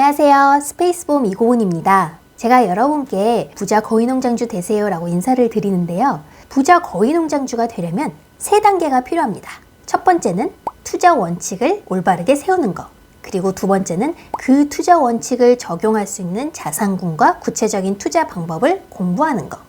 안녕하세요. 스페이스봄 이고은입니다. 제가 여러분께 부자 거위농장주 되세요 라고 인사를 드리는데요. 부자 거위농장주가 되려면 3단계가 필요합니다. 첫 번째는 투자 원칙을 올바르게 세우는 것. 그리고 두 번째는 그 투자 원칙을 적용할 수 있는 자산군과 구체적인 투자 방법을 공부하는 것.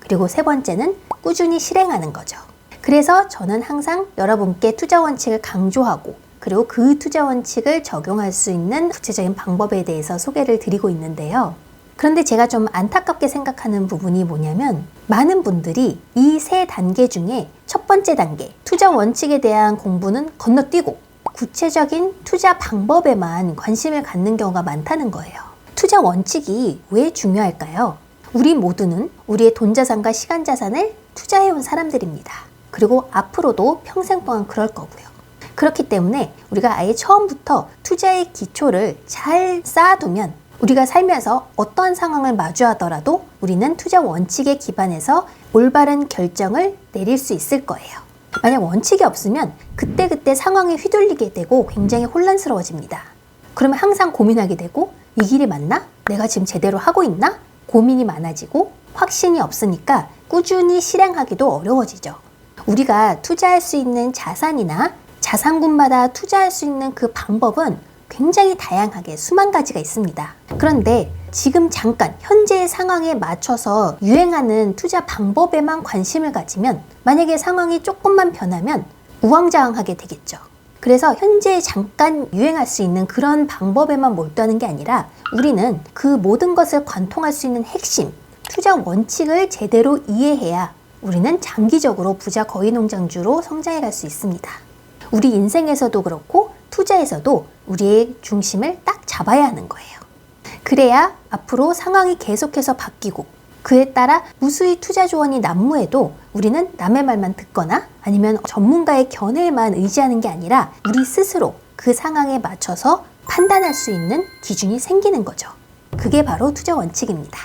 그리고 세 번째는 꾸준히 실행하는 거죠. 그래서 저는 항상 여러분께 투자 원칙을 강조하고 그리고 그 투자 원칙을 적용할 수 있는 구체적인 방법에 대해서 소개를 드리고 있는데요. 그런데 제가 좀 안타깝게 생각하는 부분이 뭐냐면 많은 분들이 이 3단계 중에 첫 번째 단계, 투자 원칙에 대한 공부는 건너뛰고 구체적인 투자 방법에만 관심을 갖는 경우가 많다는 거예요. 투자 원칙이 왜 중요할까요? 우리 모두는 우리의 돈 자산과 시간 자산을 투자해온 사람들입니다. 그리고 앞으로도 평생 동안 그럴 거고요. 그렇기 때문에 우리가 아예 처음부터 투자의 기초를 잘 쌓아두면 우리가 살면서 어떠한 상황을 마주하더라도 우리는 투자 원칙에 기반해서 올바른 결정을 내릴 수 있을 거예요. 만약 원칙이 없으면 그때그때 상황에 휘둘리게 되고 굉장히 혼란스러워집니다. 그러면 항상 고민하게 되고 이 길이 맞나? 내가 지금 제대로 하고 있나? 고민이 많아지고 확신이 없으니까 꾸준히 실행하기도 어려워지죠. 우리가 투자할 수 있는 자산이나 자산군마다 투자할 수 있는 그 방법은 굉장히 다양하게 수만 가지가 있습니다. 그런데 지금 잠깐 현재의 상황에 맞춰서 유행하는 투자 방법에만 관심을 가지면 만약에 상황이 조금만 변하면 우왕좌왕하게 되겠죠. 그래서 현재 잠깐 유행할 수 있는 그런 방법에만 몰두하는 게 아니라 우리는 그 모든 것을 관통할 수 있는 핵심, 투자 원칙을 제대로 이해해야 우리는 장기적으로 부자 거위농장주로 성장해 갈 수 있습니다. 우리 인생에서도 그렇고 투자에서도 우리의 중심을 딱 잡아야 하는 거예요. 그래야 앞으로 상황이 계속해서 바뀌고 그에 따라 무수히 투자 조언이 난무해도 우리는 남의 말만 듣거나 아니면 전문가의 견해에만 의지하는 게 아니라 우리 스스로 그 상황에 맞춰서 판단할 수 있는 기준이 생기는 거죠. 그게 바로 투자 원칙입니다.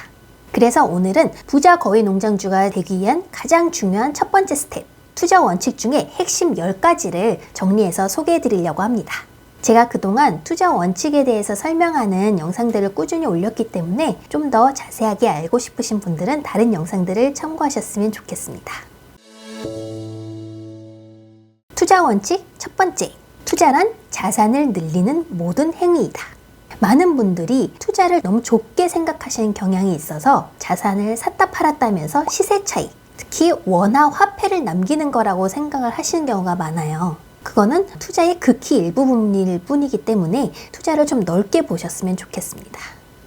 그래서 오늘은 부자 거위농장주가 되기 위한 가장 중요한 첫 번째 스텝, 투자 원칙 중에 핵심 10가지를 정리해서 소개해 드리려고 합니다. 제가 그동안 투자 원칙에 대해서 설명하는 영상들을 꾸준히 올렸기 때문에 좀 더 자세하게 알고 싶으신 분들은 다른 영상들을 참고하셨으면 좋겠습니다. 투자 원칙 첫 번째, 투자란 자산을 늘리는 모든 행위이다. 많은 분들이 투자를 너무 좁게 생각하시는 경향이 있어서 자산을 샀다 팔았다 하면서 시세 차익, 특히 원화 화폐를 남기는 거라고 생각을 하시는 경우가 많아요. 그거는 투자의 극히 일부분일 뿐이기 때문에 투자를 좀 넓게 보셨으면 좋겠습니다.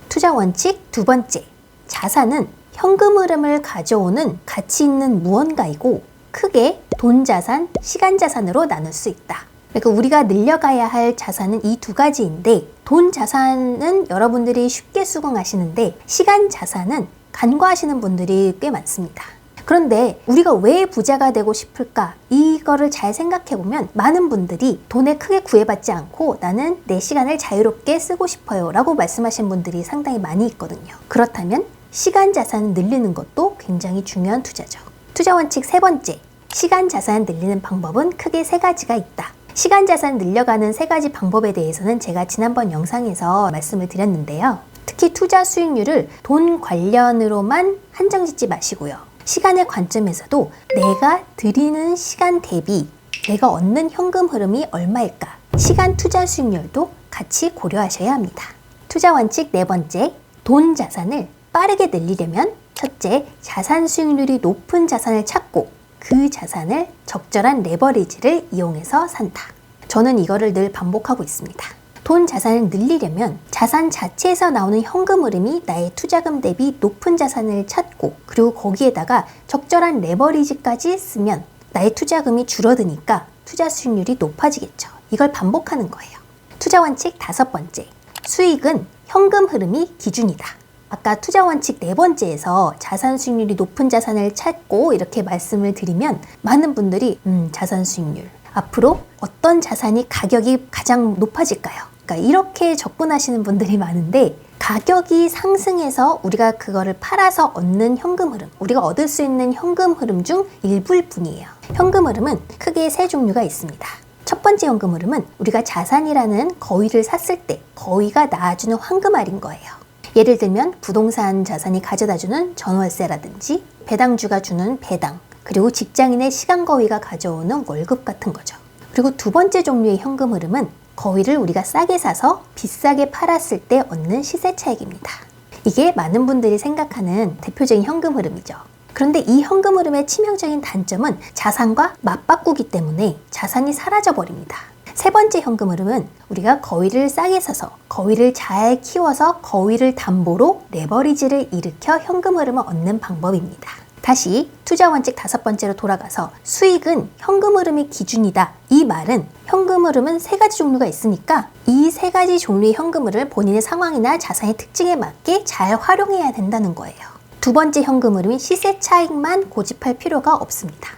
투자 원칙 두 번째, 자산은 현금 흐름을 가져오는 가치 있는 무언가이고 크게 돈 자산, 시간 자산으로 나눌 수 있다. 그러니까 우리가 늘려가야 할 자산은 이 두 가지인데 돈 자산은 여러분들이 쉽게 수긍하시는데 시간 자산은 간과하시는 분들이 꽤 많습니다. 그런데 우리가 왜 부자가 되고 싶을까? 이거를 잘 생각해보면 많은 분들이 돈에 크게 구애받지 않고 나는 내 시간을 자유롭게 쓰고 싶어요 라고 말씀하신 분들이 상당히 많이 있거든요. 그렇다면 시간 자산을 늘리는 것도 굉장히 중요한 투자죠. 투자 원칙 세 번째, 시간 자산을 늘리는 방법은 크게 3가지가 있다. 시간 자산 늘려가는 3가지 방법에 대해서는 제가 지난번 영상에서 말씀을 드렸는데요. 특히 투자 수익률을 돈 관련으로만 한정 짓지 마시고요. 시간의 관점에서도 내가 들이는 시간 대비 내가 얻는 현금 흐름이 얼마일까? 시간 투자 수익률도 같이 고려하셔야 합니다. 투자 원칙 네 번째, 돈 자산을 빠르게 늘리려면 첫째, 자산 수익률이 높은 자산을 찾고 그 자산을 적절한 레버리지를 이용해서 산다. 저는 이거를 늘 반복하고 있습니다. 돈 자산을 늘리려면 자산 자체에서 나오는 현금 흐름이 나의 투자금 대비 높은 자산을 찾고 그리고 거기에다가 적절한 레버리지까지 쓰면 나의 투자금이 줄어드니까 투자 수익률이 높아지겠죠. 이걸 반복하는 거예요. 투자 원칙 5번째, 수익은 현금 흐름이 기준이다. 아까 투자 원칙 4번째에서 자산 수익률이 높은 자산을 찾고 이렇게 말씀을 드리면 많은 분들이 자산 수익률, 앞으로 어떤 자산이 가격이 가장 높아질까요? 그러니까 이렇게 접근하시는 분들이 많은데 가격이 상승해서 우리가 그거를 팔아서 얻는 현금 흐름, 우리가 얻을 수 있는 현금 흐름 중 일부일 뿐이에요. 현금 흐름은 크게 3종류가 있습니다. 첫 번째 현금 흐름은 우리가 자산이라는 거위를 샀을 때 거위가 낳아주는 황금알인 거예요. 예를 들면 부동산 자산이 가져다주는 전월세라든지 배당주가 주는 배당, 그리고 직장인의 시간 거위가 가져오는 월급 같은 거죠. 그리고 두 번째 종류의 현금 흐름은 거위를 우리가 싸게 사서 비싸게 팔았을 때 얻는 시세 차익입니다. 이게 많은 분들이 생각하는 대표적인 현금 흐름이죠. 그런데 이 현금 흐름의 치명적인 단점은 자산과 맞바꾸기 때문에 자산이 사라져버립니다. 세 번째 현금 흐름은 우리가 거위를 싸게 사서 거위를 잘 키워서 거위를 담보로 레버리지를 일으켜 현금 흐름을 얻는 방법입니다. 다시 투자 원칙 5번째로 돌아가서 수익은 현금 흐름이 기준이다. 이 말은 현금 흐름은 3가지 종류가 있으니까 이 3가지 종류의 현금 흐름을 본인의 상황이나 자산의 특징에 맞게 잘 활용해야 된다는 거예요. 두 번째 현금 흐름이 시세 차익만 고집할 필요가 없습니다.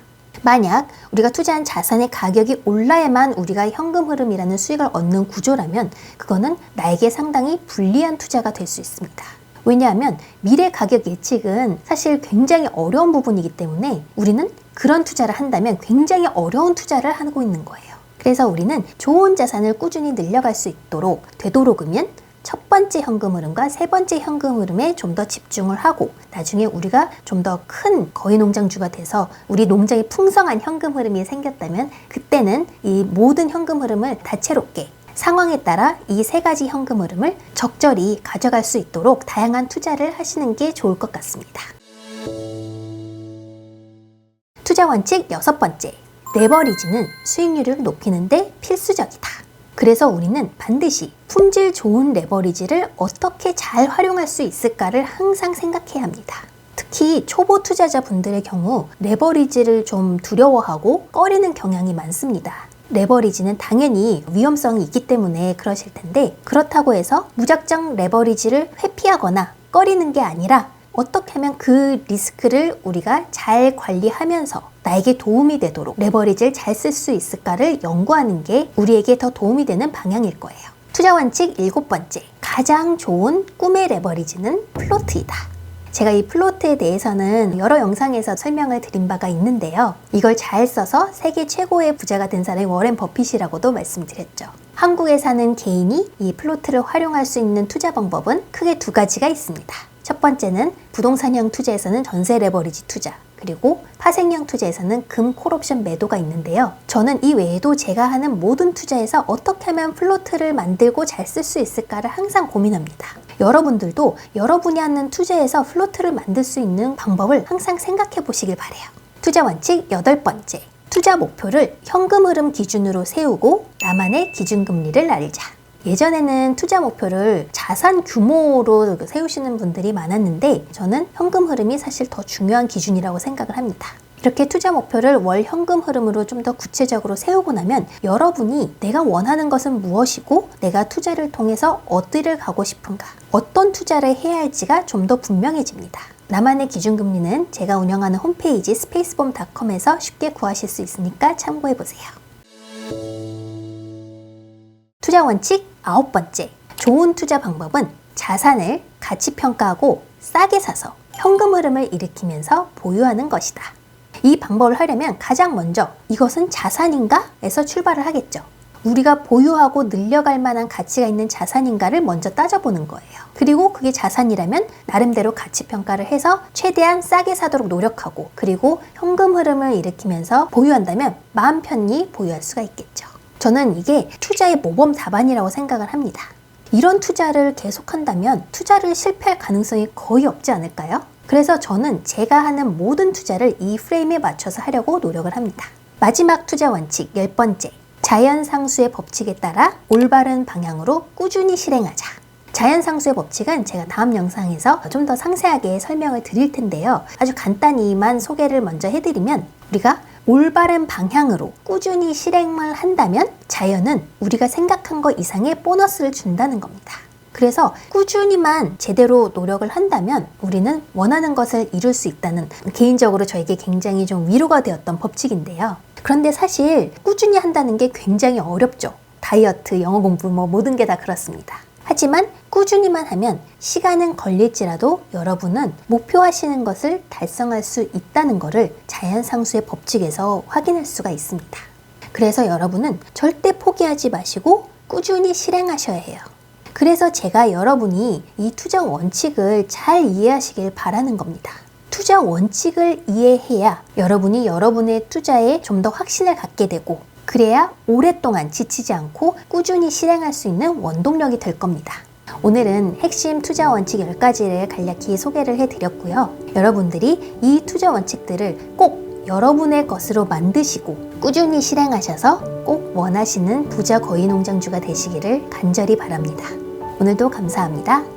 만약 우리가 투자한 자산의 가격이 올라야만 우리가 현금 흐름이라는 수익을 얻는 구조라면 그거는 나에게 상당히 불리한 투자가 될 수 있습니다. 왜냐하면 미래 가격 예측은 사실 굉장히 어려운 부분이기 때문에 우리는 그런 투자를 한다면 굉장히 어려운 투자를 하고 있는 거예요. 그래서 우리는 좋은 자산을 꾸준히 늘려갈 수 있도록 되도록이면 첫 번째 현금 흐름과 세 번째 현금 흐름에 좀 더 집중을 하고 나중에 우리가 좀 더 큰 거위 농장주가 돼서 우리 농장에 풍성한 현금 흐름이 생겼다면 그때는 이 모든 현금 흐름을 다채롭게 상황에 따라 이 3가지 현금 흐름을 적절히 가져갈 수 있도록 다양한 투자를 하시는 게 좋을 것 같습니다. 투자 원칙 6번째, 레버리지는 수익률을 높이는 데 필수적이다. 그래서 우리는 반드시 품질 좋은 레버리지를 어떻게 잘 활용할 수 있을까를 항상 생각해야 합니다. 특히 초보 투자자분들의 경우 레버리지를 좀 두려워하고 꺼리는 경향이 많습니다. 레버리지는 당연히 위험성이 있기 때문에 그러실 텐데 그렇다고 해서 무작정 레버리지를 회피하거나 꺼리는 게 아니라 어떻게 하면 그 리스크를 우리가 잘 관리하면서 나에게 도움이 되도록 레버리지를 잘 쓸 수 있을까를 연구하는 게 우리에게 더 도움이 되는 방향일 거예요. 투자 원칙 7번째, 가장 좋은 꿈의 레버리지는 플로트이다. 제가 이 플로트에 대해서는 여러 영상에서 설명을 드린 바가 있는데요. 이걸 잘 써서 세계 최고의 부자가 된 사람이 워렌 버핏이라고도 말씀드렸죠. 한국에 사는 개인이 이 플로트를 활용할 수 있는 투자 방법은 크게 2가지가 있습니다. 첫 번째는 부동산형 투자에서는 전세 레버리지 투자, 그리고 파생형 투자에서는 금 콜옵션 매도가 있는데요. 저는 이 외에도 제가 하는 모든 투자에서 어떻게 하면 플로트를 만들고 잘 쓸 수 있을까를 항상 고민합니다. 여러분들도 여러분이 하는 투자에서 플로트를 만들 수 있는 방법을 항상 생각해 보시길 바래요. 투자 원칙 8번째, 투자 목표를 현금 흐름 기준으로 세우고 나만의 기준금리를 알자. 예전에는 투자 목표를 자산 규모로 세우시는 분들이 많았는데 저는 현금 흐름이 사실 더 중요한 기준이라고 생각을 합니다. 이렇게 투자 목표를 월 현금 흐름으로 좀 더 구체적으로 세우고 나면 여러분이 내가 원하는 것은 무엇이고 내가 투자를 통해서 어디를 가고 싶은가, 어떤 투자를 해야 할지가 좀 더 분명해집니다. 나만의 기준금리는 제가 운영하는 홈페이지 spacebomb.com에서 쉽게 구하실 수 있으니까 참고해보세요. 투자 원칙 9번째, 좋은 투자 방법은 자산을 가치 평가하고 싸게 사서 현금 흐름을 일으키면서 보유하는 것이다. 이 방법을 하려면 가장 먼저 이것은 자산인가? 에서 출발을 하겠죠. 우리가 보유하고 늘려갈 만한 가치가 있는 자산인가를 먼저 따져보는 거예요. 그리고 그게 자산이라면 나름대로 가치 평가를 해서 최대한 싸게 사도록 노력하고 그리고 현금 흐름을 일으키면서 보유한다면 마음 편히 보유할 수가 있겠죠. 저는 이게 투자의 모범 답안이라고 생각을 합니다. 이런 투자를 계속한다면 투자를 실패할 가능성이 거의 없지 않을까요? 그래서 저는 제가 하는 모든 투자를 이 프레임에 맞춰서 하려고 노력을 합니다. 마지막 투자 원칙 10번째, 자연상수의 법칙에 따라 올바른 방향으로 꾸준히 실행하자. 자연상수의 법칙은 제가 다음 영상에서 좀 더 상세하게 설명을 드릴 텐데요. 아주 간단히만 소개를 먼저 해드리면 우리가 올바른 방향으로 꾸준히 실행을 한다면 자연은 우리가 생각한 것 이상의 보너스를 준다는 겁니다. 그래서 꾸준히만 제대로 노력을 한다면 우리는 원하는 것을 이룰 수 있다는 개인적으로 저에게 굉장히 좀 위로가 되었던 법칙인데요. 그런데 사실 꾸준히 한다는 게 굉장히 어렵죠. 다이어트, 영어 공부 모든 게 다 그렇습니다. 하지만 꾸준히만 하면 시간은 걸릴지라도 여러분은 목표하시는 것을 달성할 수 있다는 것을 자연상수의 법칙에서 확인할 수가 있습니다. 그래서 여러분은 절대 포기하지 마시고 꾸준히 실행하셔야 해요. 그래서 제가 여러분이 이 투자 원칙을 잘 이해하시길 바라는 겁니다. 투자 원칙을 이해해야 여러분이 여러분의 투자에 좀 더 확신을 갖게 되고, 그래야 오랫동안 지치지 않고 꾸준히 실행할 수 있는 원동력이 될 겁니다. 오늘은 핵심 투자 원칙 10가지를 간략히 소개를 해드렸고요. 여러분들이 이 투자 원칙들을 꼭 여러분의 것으로 만드시고 꾸준히 실행하셔서 꼭 원하시는 부자 거인농장주가 되시기를 간절히 바랍니다. 오늘도 감사합니다.